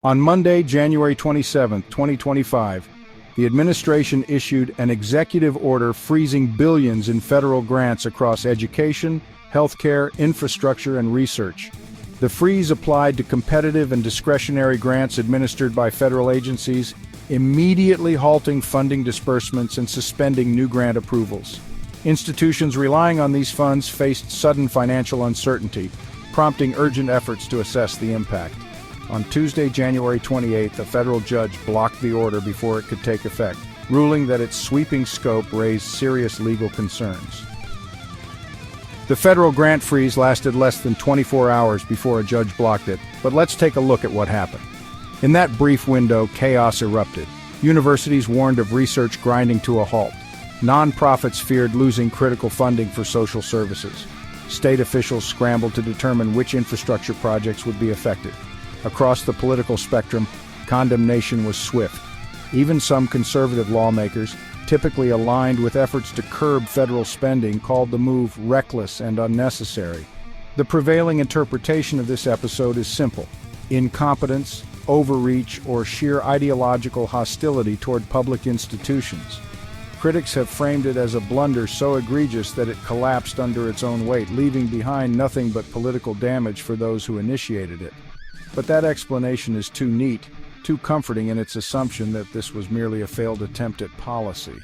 On Monday, January 27, 2025, the administration issued an executive order freezing billions in federal grants across education, healthcare, infrastructure, and research. The freeze applied to competitive and discretionary grants administered by federal agencies, immediately halting funding disbursements and suspending new grant approvals. Institutions relying on these funds faced sudden financial uncertainty, prompting urgent efforts to assess the impact. On Tuesday, January 28, a federal judge blocked the order before it could take effect, ruling that its sweeping scope raised serious legal concerns. The federal grant freeze lasted less than 24 hours before a judge blocked it, but let's take a look at what happened. In that brief window, chaos erupted. Universities warned of research grinding to a halt. Nonprofits feared losing critical funding for social services. State officials scrambled to determine which infrastructure projects would be affected. Across the political spectrum, condemnation was swift. Even some conservative lawmakers, typically aligned with efforts to curb federal spending, called the move reckless and unnecessary. The prevailing interpretation of this episode is simple: incompetence, overreach, or sheer ideological hostility toward public institutions. Critics have framed it as a blunder so egregious that it collapsed under its own weight, leaving behind nothing but political damage for those who initiated it. But that explanation is too neat, too comforting in its assumption that this was merely a failed attempt at policy.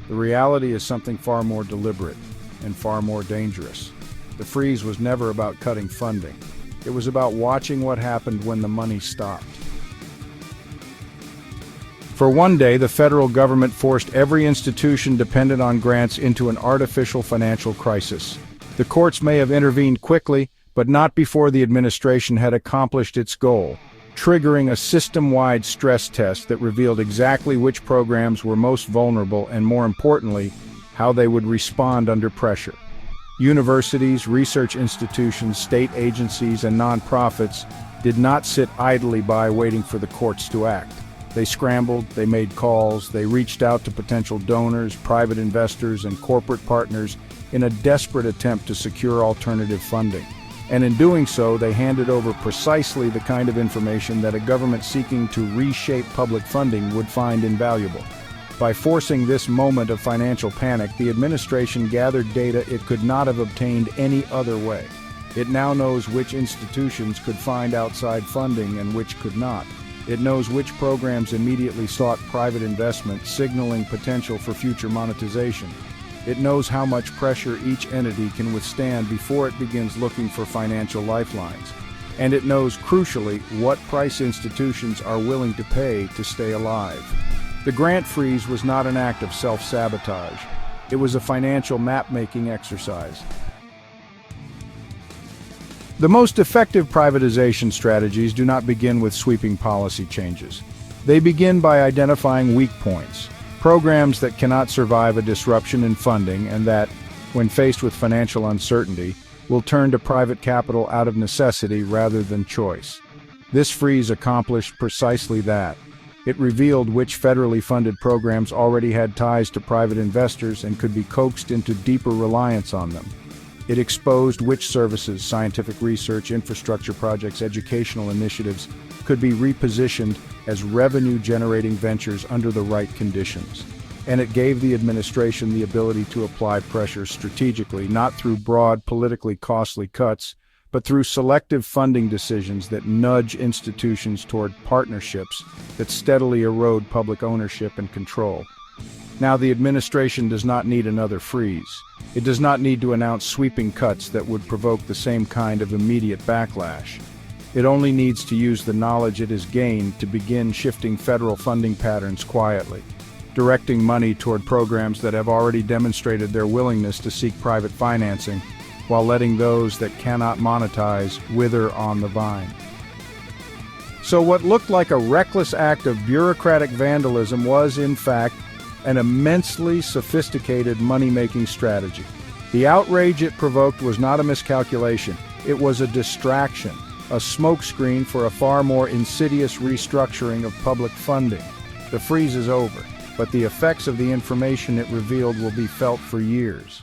The reality is something far more deliberate and far more dangerous. The freeze was never about cutting funding. It was about watching what happened when the money stopped. For one day, the federal government forced every institution dependent on grants into an artificial financial crisis. The courts may have intervened quickly, but not before the administration had accomplished its goal, triggering a system-wide stress test that revealed exactly which programs were most vulnerable and, more importantly, how they would respond under pressure. Universities, research institutions, state agencies, and nonprofits did not sit idly by waiting for the courts to act. They scrambled, they made calls, they reached out to potential donors, private investors, and corporate partners in a desperate attempt to secure alternative funding. And in doing so, they handed over precisely the kind of information that a government seeking to reshape public funding would find invaluable. By forcing this moment of financial panic, the administration gathered data it could not have obtained any other way. It now knows which institutions could find outside funding and which could not. It knows which programs immediately sought private investment, signaling potential for future monetization. It knows how much pressure each entity can withstand before it begins looking for financial lifelines. And it knows, crucially, what price institutions are willing to pay to stay alive. The grant freeze was not an act of self-sabotage. It was a financial map-making exercise. The most effective privatization strategies do not begin with sweeping policy changes. They begin by identifying weak points. Programs that cannot survive a disruption in funding and that, when faced with financial uncertainty, will turn to private capital out of necessity rather than choice. This freeze accomplished precisely that. It revealed which federally funded programs already had ties to private investors and could be coaxed into deeper reliance on them. It exposed which services, scientific research, infrastructure projects, educational initiatives could be repositioned as revenue-generating ventures under the right conditions. And it gave the administration the ability to apply pressure strategically, not through broad, politically costly cuts, but through selective funding decisions that nudge institutions toward partnerships that steadily erode public ownership and control. Now, the administration does not need another freeze. It does not need to announce sweeping cuts that would provoke the same kind of immediate backlash. It only needs to use the knowledge it has gained to begin shifting federal funding patterns quietly, directing money toward programs that have already demonstrated their willingness to seek private financing, while letting those that cannot monetize wither on the vine. So what looked like a reckless act of bureaucratic vandalism was, in fact, an immensely sophisticated money-making strategy. The outrage it provoked was not a miscalculation. It was a distraction, a smokescreen for a far more insidious restructuring of public funding. The freeze is over, but the effects of the information it revealed will be felt for years.